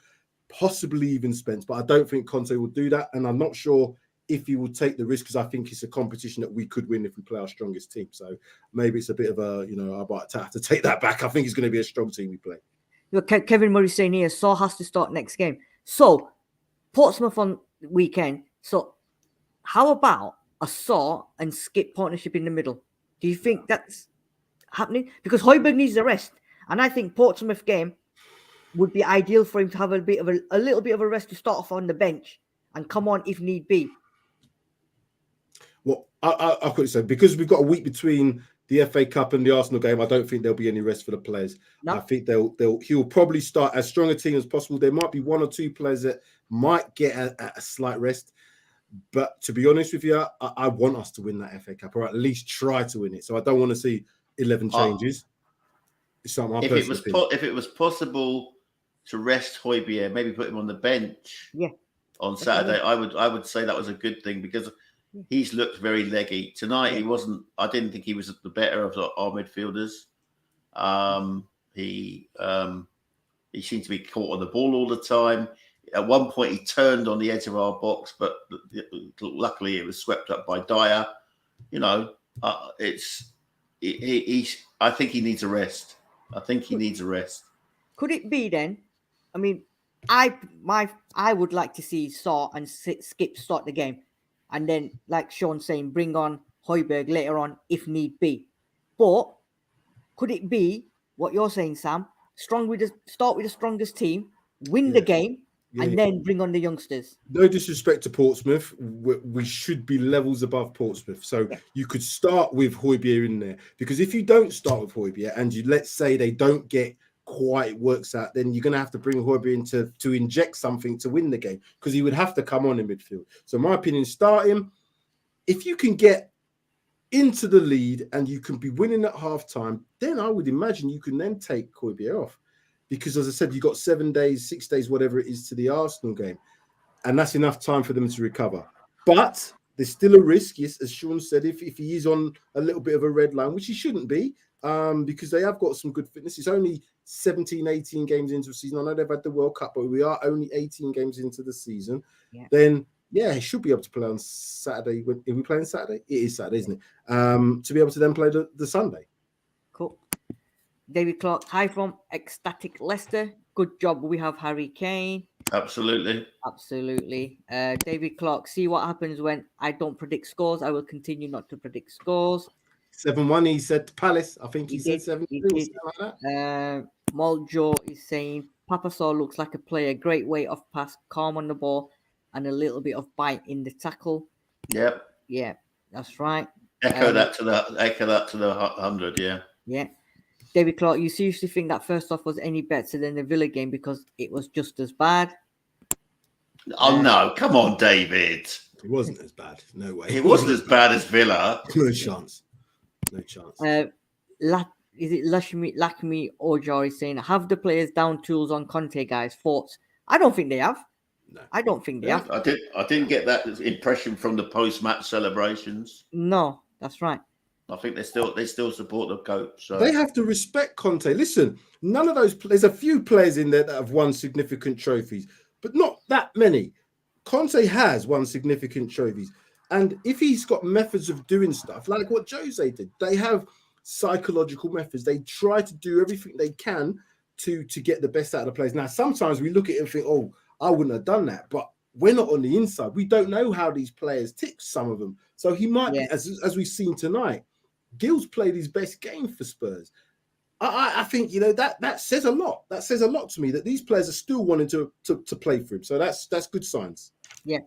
possibly even Spence, but I don't think Conte will do that, and I'm not sure if he will take the risk, because I think it's a competition that we could win if we play our strongest team. So maybe it's a bit of a, you know, I might have to take that back. I think it's going to be a strong team we play. Look, Kevin Murray saying here, Saw has to start next game. So Portsmouth on weekend. So how about a Saw and Skip partnership in the middle? Do you think that's happening? Because Højbjerg needs the rest, and I think Portsmouth game would be ideal for him to have a little bit of a rest to start off on the bench and come on if need be. Well, I could say, because we've got a week between the FA Cup and the Arsenal game, I don't think there'll be any rest for the players. No. I think he'll probably start as strong a team as possible. There might be 1 or 2 players that might get a slight rest. But to be honest with you, I want us to win that FA Cup, or at least try to win it. So I don't want to see 11 changes. It's something if it was possible to rest Højbjerg, maybe put him on the bench on Saturday, I would say that was a good thing, because he's looked very leggy. Tonight he wasn't. I didn't think he was the better of our midfielders. He seemed to be caught on the ball all the time. At one point, he turned on the edge of our box, but luckily it was swept up by Dyer. You know, I think he needs a rest. Could it be then? I mean, I would like to see Saw and Skip start the game, and then, like Sean's saying, bring on Højbjerg later on if need be. But could it be what you're saying, Sam? Start with the strongest team, win the game. And then bring on the youngsters. No disrespect to Portsmouth, we should be levels above Portsmouth. So you could start with Højbjerg in there, because if you don't start with Højbjerg and let's say they don't get quite works out, then you're going to have to bring Højbjerg in to inject something to win the game, because he would have to come on in midfield. So in my opinion, start him. If you can get into the lead and you can be winning at halftime, then I would imagine you can then take Højbjerg off. Because, as I said, you've got 7 days, 6 days, whatever it is, to the Arsenal game. And that's enough time for them to recover. But there's still a risk, yes, as Sean said, if he is on a little bit of a red line, which he shouldn't be, because they have got some good fitness. It's only 17, 18 games into the season. I know they've had the World Cup, but we are only 18 games into the season. Yeah. Then, yeah, he should be able to play on Saturday. Are we playing Saturday? It is Saturday, isn't it? To be able to then play the Sunday. Cool. David Clark, hi from ecstatic Leicester. Good job. We have Harry Kane. Absolutely. David Clark, see what happens when I don't predict scores. I will continue not to predict scores. 7-1, he said to Palace. I think he said 7-2 or something like that. Moljo is saying Papasol looks like a player, great weight off pass, calm on the ball, and a little bit of bite in the tackle. Yep. Yeah, that's right. Echo that to the 100. Yeah. Yeah. David Clark, you seriously think that first half was any better than the Villa game because it was just as bad? Oh no! Come on, David. It wasn't as bad. No way. It wasn't as bad as Villa. No chance. Is it Lakshmi Ojar is saying, have the players down tools on Conte, guys? Thoughts? I don't think they have. No. I don't think they have. I didn't get that impression from the post-match celebrations. No, that's right. I think they still support the coach. So they have to respect Conte. Listen, none of those. There's a few players in there that have won significant trophies, but not that many. Conte has won significant trophies, and if he's got methods of doing stuff like what Jose did, they have psychological methods. They try to do everything they can to get the best out of the players. Now, sometimes we look at it and think, "Oh, I wouldn't have done that," but we're not on the inside. We don't know how these players tick. Some of them, so he might, as we've seen tonight. Gil's played his best game for Spurs. I think that says a lot. That says a lot to me that these players are still wanting to play for him. So that's good signs. Yeah.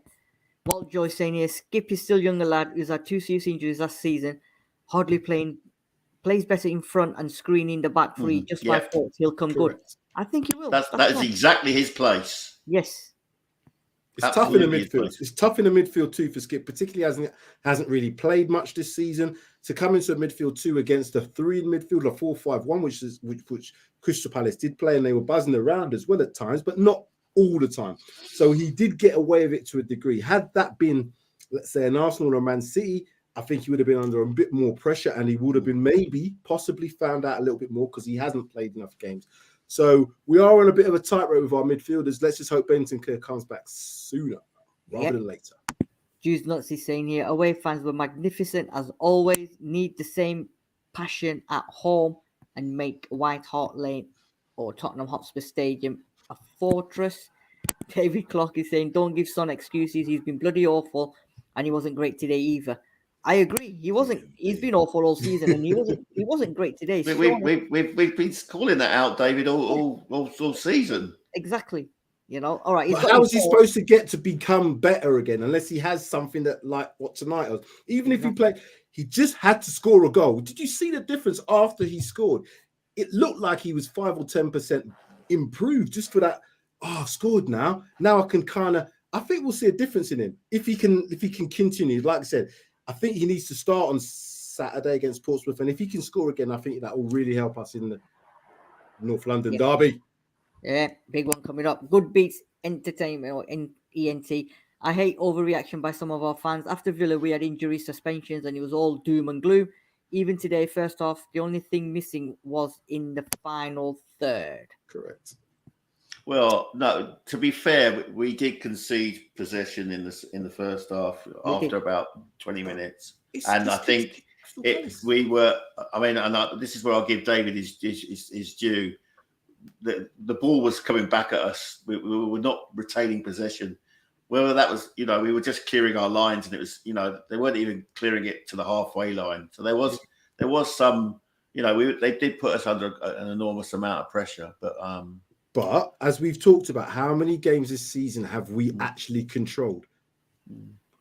Well, Joyce saying here, Skip is still younger lad who's had 2 serious injuries last season. Hardly plays better in front and screening the back three. Just by thoughts, he'll come good. I think he will. That is exactly his place. Yes. It's tough in the midfield. It's tough in the midfield too for Skip, particularly hasn't really played much this season. To come into a midfield 2 against a 3 in midfield, a 4-5-1, which Crystal Palace did play, and they were buzzing around as well at times, but not all the time. So he did get away with it to a degree. Had that been, let's say, an Arsenal or a Man City, I think he would have been under a bit more pressure, and he would have been possibly found out a little bit more because he hasn't played enough games. So we are on a bit of a tightrope with our midfielders. Let's just hope Bentancur comes back sooner rather than later. Juice Nuts is saying here, away fans were magnificent as always. Need the same passion at home and make White Hart Lane or Tottenham Hotspur Stadium a fortress. David Clark is saying, don't give Son excuses. He's been bloody awful and he wasn't great today either. I agree. He wasn't. He's been awful all season, and he wasn't great today. We've been calling that out, David, all season. Exactly. All right. But how is he supposed to get to become better again unless he has something that like what tonight was? Even if he played, he just had to score a goal. Did you see the difference after he scored? It looked like he was 5 or 10% improved just for that. Oh, I've scored now. Now I can I think we'll see a difference in him if he can continue. Like I said, I think he needs to start on Saturday against Portsmouth, and if he can score again, I think that will really help us in the North London derby. Yeah, big one coming up. Good Beats Entertainment or ENT. I hate overreaction by some of our fans. After Villa, we had injuries, suspensions, and it was all doom and gloom. Even today, first off, the only thing missing was in the final third. Correct. Well, no. To be fair, we did concede possession in the first half after about 20 minutes, I think we were. I mean, this is where I'll give David his due. The ball was coming back at us. We were not retaining possession. Whether that was, we were just clearing our lines, and it was, they weren't even clearing it to the halfway line. So there was some, they did put us under an enormous amount of pressure, But as we've talked about, how many games this season have we actually controlled?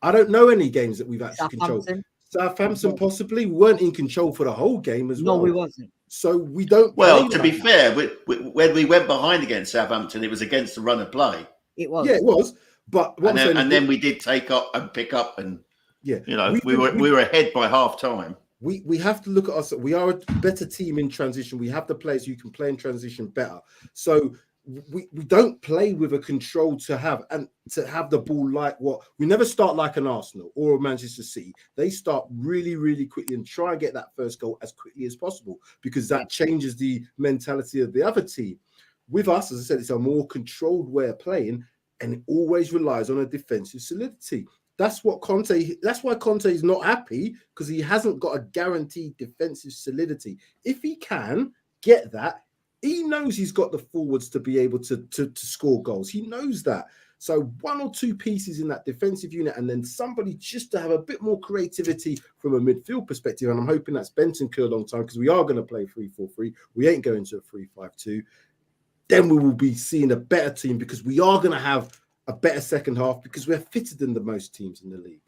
I don't know any games that we've actually controlled. Southampton possibly. We weren't in control for the whole game as well. No, we wasn't. So we don't. Well, to be fair, when we went behind against Southampton, it was against the run of play. It was. Yeah, it was. But then we did take up and pick up, and we were ahead by half time. We have to look at us. We are a better team in transition. We have the players who can play in transition better. So we don't play with a control to have the ball like what we never start like an Arsenal or a Manchester City. They start really, really quickly and try and get that first goal as quickly as possible because that changes the mentality of the other team. With us, as I said, it's a more controlled way of playing, and it always relies on a defensive solidity. That's why Conte is not happy, because he hasn't got a guaranteed defensive solidity. If he can get that, he knows he's got the forwards to be able to score goals. He knows that. So one or two pieces in that defensive unit, and then somebody just to have a bit more creativity from a midfield perspective. And I'm hoping that's Bentancur a long time, because we are going to play 3-4-3. We ain't going to a 3-5-2. Then we will be seeing a better team, because we are going to have a better second half, because we're fitter than the most teams in the league.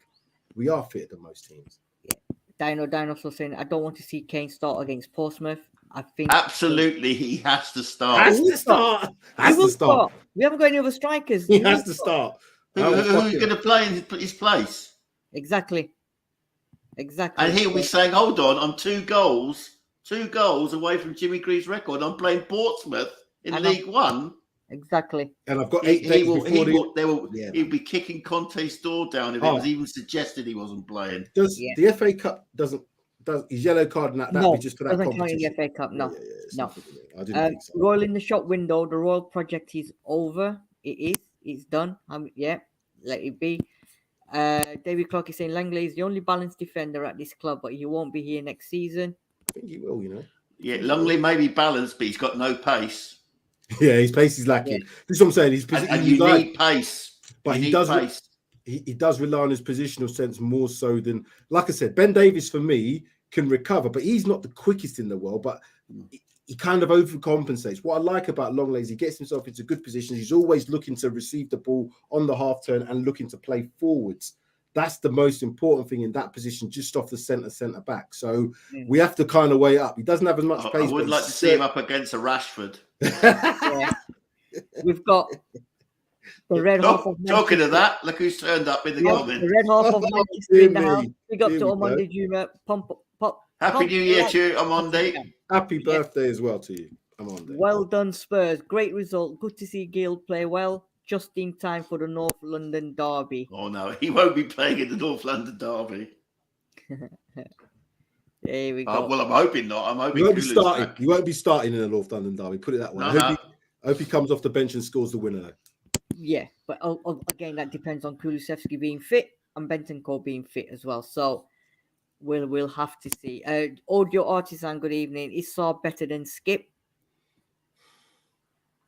We are fitter than most teams. Yeah. Dinosaur saying, I don't want to see Kane start against Portsmouth. I think absolutely he has to start. Has to start. We haven't got any other strikers. He has to start. Who's going to play in his place? Exactly. And he'll be saying, hold on, I'm 2 goals away from Jimmy Greaves' record. I'm playing Portsmouth in League One. Exactly. And I've got 8 days he'll be kicking Conte's door down if it was even suggested he wasn't playing. The FA Cup does his yellow card and that be just for that doesn't competition? count in the FA Cup, no. No. I didn't think so. Royal in the shop window, the Royal project is over. It's done. Let it be. David Clark is saying Langley is the only balanced defender at this club, but he won't be here next season. I think he will, Yeah, Langley may be balanced, but he's got no pace. Yeah, his pace is lacking. Yeah. This is what I'm saying. Need pace. But he does rely on his positional sense more so than, like I said, Ben Davies for me can recover, but he's not the quickest in the world, but he kind of overcompensates. What I like about Longley is he gets himself into good positions. He's always looking to receive the ball on the half turn and looking to play forwards. That's the most important thing in that position, just off the centre back. So we have to kind of weigh up. He doesn't have as much pace. I would like to see him up against a Rashford. We've got the red half of Manchester. Talking of that, look who's turned up in the comments. The red half of Manchester in the house. Big up to Amanda Juma. Happy New Year to you, Amanda. Happy birthday as well to you, Amanda. Well done, Spurs. Great result. Good to see Gill play well. Just in time for the North London derby. Oh no, he won't be playing in the North London derby. There we go. Well, I'm hoping not. I'm hoping he won't be starting in the North London derby. Put it that way. I hope he comes off the bench and scores the winner. Yeah, but again, that depends on Kulusevski being fit and Bentancur being fit as well. So we'll have to see. Audio Artisan, good evening. Is Saar better than Skip?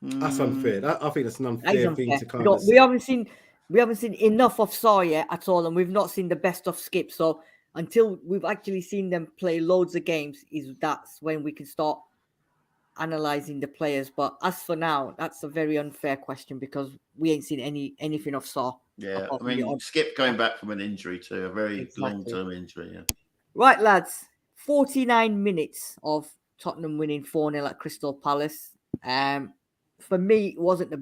That's unfair. I think that's an unfair thing to kind of. We haven't seen enough of Saar yet at all, and we've not seen the best of Skip. So until we've actually seen them play loads of games, that's when we can start analysing the players. But as for now, that's a very unfair question because we ain't seen anything of Saar. Yeah, I mean, Skip going back from an injury too, a very long-term injury. Yeah. Right, lads. 49 minutes of Tottenham winning 4-0 at Crystal Palace. For me, it wasn't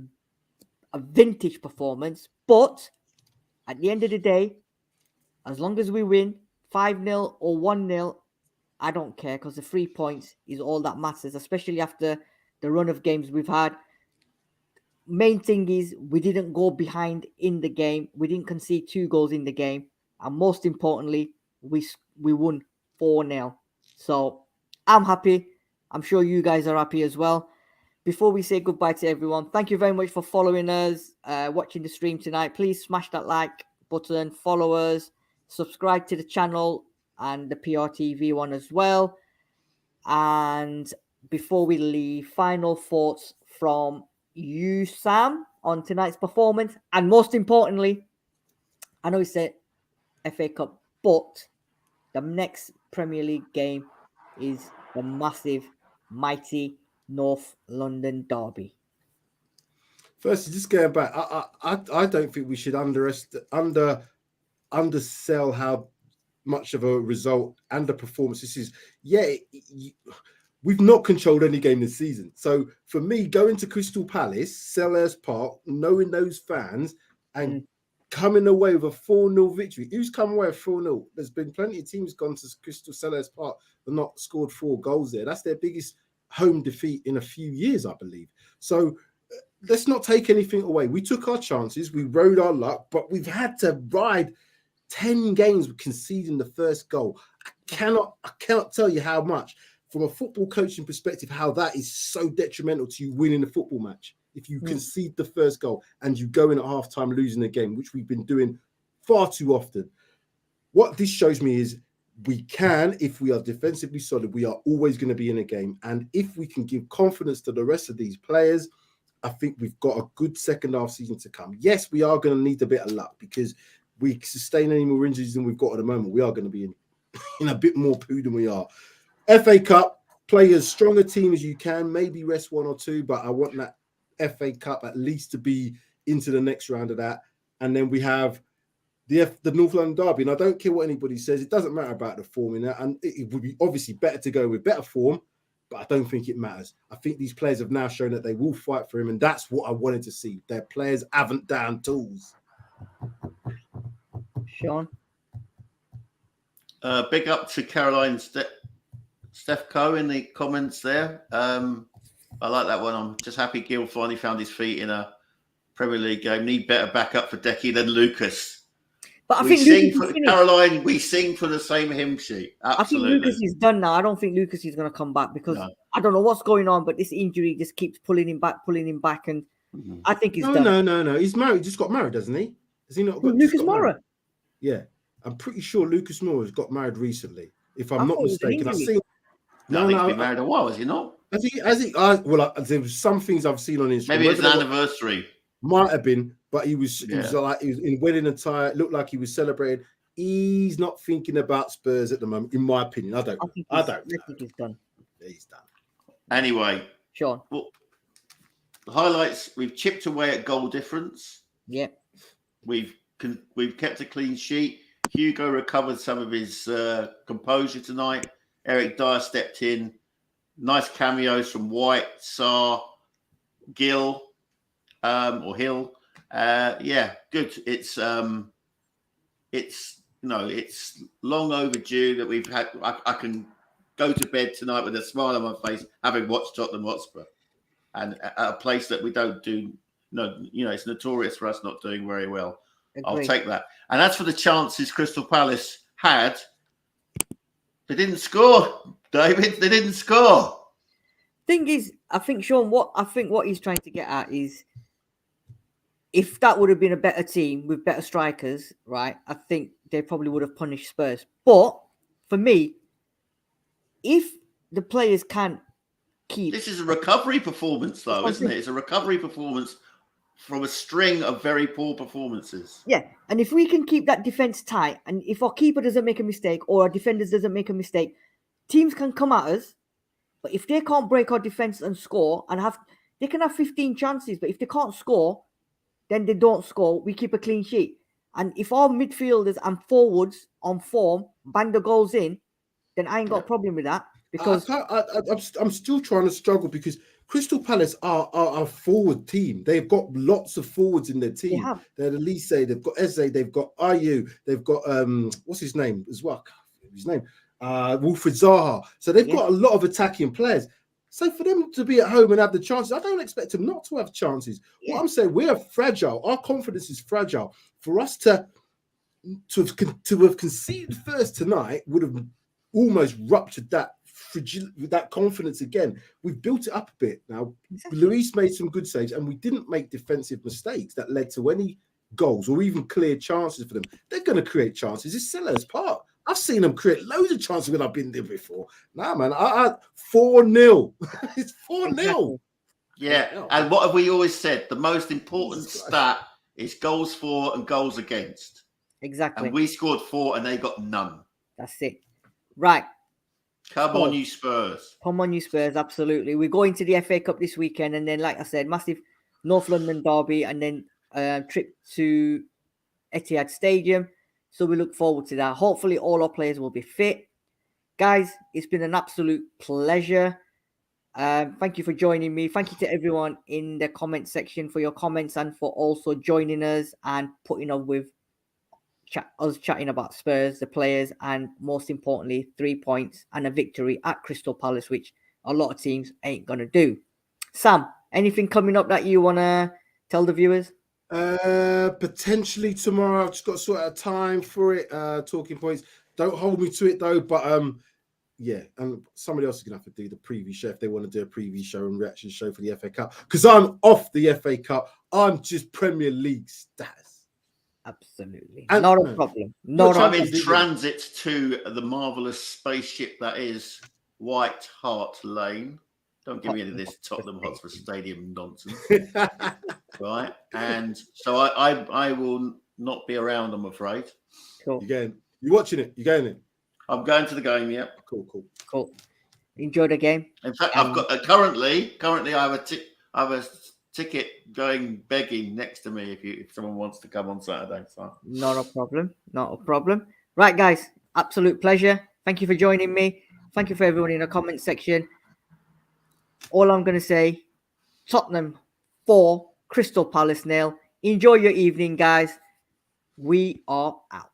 a vintage performance, but at the end of the day, as long as we win 5-0 or 1-0, I don't care because the 3 points is all that matters, especially after the run of games we've had. Main thing is we didn't go behind in the game. We didn't concede 2 goals in the game. And most importantly, we won 4-0. So I'm happy. I'm sure you guys are happy as well. Before we say goodbye to everyone, thank you very much for following us, watching the stream tonight. Please smash that like button, follow us, subscribe to the channel and the PRTV one as well. And before we leave, final thoughts from you, Sam, on tonight's performance. And most importantly, I know it's a FA Cup, but the next Premier League game is the massive, mighty North London derby. Firstly, just going back, I don't think we should undersell how much of a result and a performance this is. We've not controlled any game this season. So for me, going to Crystal Palace, Selhurst Park, knowing those fans and coming away with a 4-0 victory. Who's come away with 4-0? There's been plenty of teams gone to Crystal Selhurst Park and not scored 4 goals there. That's their biggest home defeat in a few years, I believe. So let's not take anything away. We took our chances, we rode our luck, but we've had to ride 10 games with conceding the first goal. I cannot tell you how much, from a football coaching perspective, how that is so detrimental to you winning the football match. If you concede the first goal and you go in at halftime losing the game, which we've been doing far too often. What this shows me is we can, if we are defensively solid, we are always going to be in a game. And if we can give confidence to the rest of these players, I think we've got a good second half season to come. Yes, we are going to need a bit of luck, because we sustain any more injuries than we've got at the moment, we are going to be in a bit more poo than we are. FA Cup, play as strong a team as you can, maybe rest one or two, but I want that FA Cup at least to be into the next round of that. And then we have the North London Derby, and I don't care what anybody says, it doesn't matter about the form in that, and it would be obviously better to go with better form, but I don't think it matters. I think these players have now shown that they will fight for him, and that's what I wanted to see. Their players haven't down tools. Sean? Big up to Caroline Steph Coe in the comments there. I like that one. I'm just happy Gil finally found his feet in a Premier League game. Need better backup for Deji than Lucas. But I think Caroline, we sing for the same hymn sheet. Absolutely. I think Lucas is done now. I don't think Lucas is going to come back, because I don't know what's going on, but this injury just keeps pulling him back, and I think he's done. No. He's married. Just got married, hasn't he? Has he not got Lucas Moura? Yeah, I'm pretty sure Lucas Moura has got married recently, if I'm not mistaken. I've seen. No, he's been married a while, has he not? Has he? There was some things I've seen on Instagram. Maybe it's an anniversary. Might have been, but he was in wedding attire. It looked like he was celebrating. He's not thinking about Spurs at the moment, in my opinion. I don't think he's done. He's done. Anyway, Sean. Well, the highlights: we've chipped away at goal difference. Yeah. We've kept a clean sheet. Hugo recovered some of his composure tonight. Eric Dyer stepped in. Nice cameos from White, Sarr, Gill, or Hill. Yeah, good. It's long overdue that we've had. I can go to bed tonight with a smile on my face, having watched Tottenham Hotspur, and at a place that we don't do. No, it's notorious for us not doing very well. Agreed. I'll take that. And as for the chances Crystal Palace had, they didn't score, David. They didn't score. Thing is, I think, Sean, what he's trying to get at is, if that would have been a better team with better strikers, right, I think they probably would have punished Spurs. But for me, if the players can't keep... This is a recovery performance, though, isn't it? It's a recovery performance from a string of very poor performances. Yeah, and if we can keep that defense tight, and if our keeper doesn't make a mistake or our defenders doesn't make a mistake, teams can come at us. But if they can't break our defense and score, they can have 15 chances, but if they can't score, then they don't score. We keep a clean sheet. And if our midfielders and forwards on form bang the goals in, then I ain't got a problem with that. Because I'm still trying to struggle, because Crystal Palace are a forward team. They've got lots of forwards in their team. They're Elise, they've got Eze, they've got Ayew, they've got what's his name as well? Wilfried Zaha. So they've got a lot of attacking players. So for them to be at home and have the chances, I don't expect them not to have chances. Yeah. What I'm saying, we are fragile. Our confidence is fragile. For us to have conceded first tonight would have almost ruptured that confidence again. We've built it up a bit now. Exactly. Luis made some good saves, and we didn't make defensive mistakes that led to any goals or even clear chances for them. They're going to create chances. It's Seller's part. I've seen them create loads of chances when I've been there before. Nah, man, I 4-0. It's 4-0. Exactly. Yeah, and what have we always said? The most important stat is goals for and goals against. Exactly. And we scored 4 and they got none. That's it. Right. Come on, you Spurs. Come on, you Spurs, absolutely. We're going to the FA Cup this weekend, and then, like I said, massive North London derby, and then trip to Etihad Stadium. So we look forward to that. Hopefully all our players will be fit. Guys, it's been an absolute pleasure. Thank you for joining me. Thank you to everyone in the comment section for your comments and for also joining us and putting up with us chatting about Spurs, the players, and most importantly, 3 points and a victory at Crystal Palace, which a lot of teams ain't going to do. Sam, Anything coming up that you want to tell the viewers? Potentially tomorrow. I've just got to sort out time for it. Talking points. Don't hold me to it though, but yeah, and somebody else is gonna have to do the preview show if they want to do a preview show and reaction show for the FA Cup. Because I'm off the FA Cup. I'm just Premier League status. Absolutely. And- Not a problem. Not a I'm in problem. transit to the marvellous spaceship that is White Hart Lane. Don't give me any of this Tottenham Hotspur Stadium nonsense. Right? And so I will not be around, I'm afraid. Cool. You watching it? You going in? I'm going to the game, yeah. Cool. Enjoy the game. In fact, I've got currently I have a ticket going begging next to me if someone wants to come on Saturday. So Not a problem. Not a problem. Right, guys. Absolute pleasure. Thank you for joining me. Thank you for everyone in the comment section. All I'm going to say, Tottenham 4, Crystal Palace 0. Enjoy your evening, guys. We are out.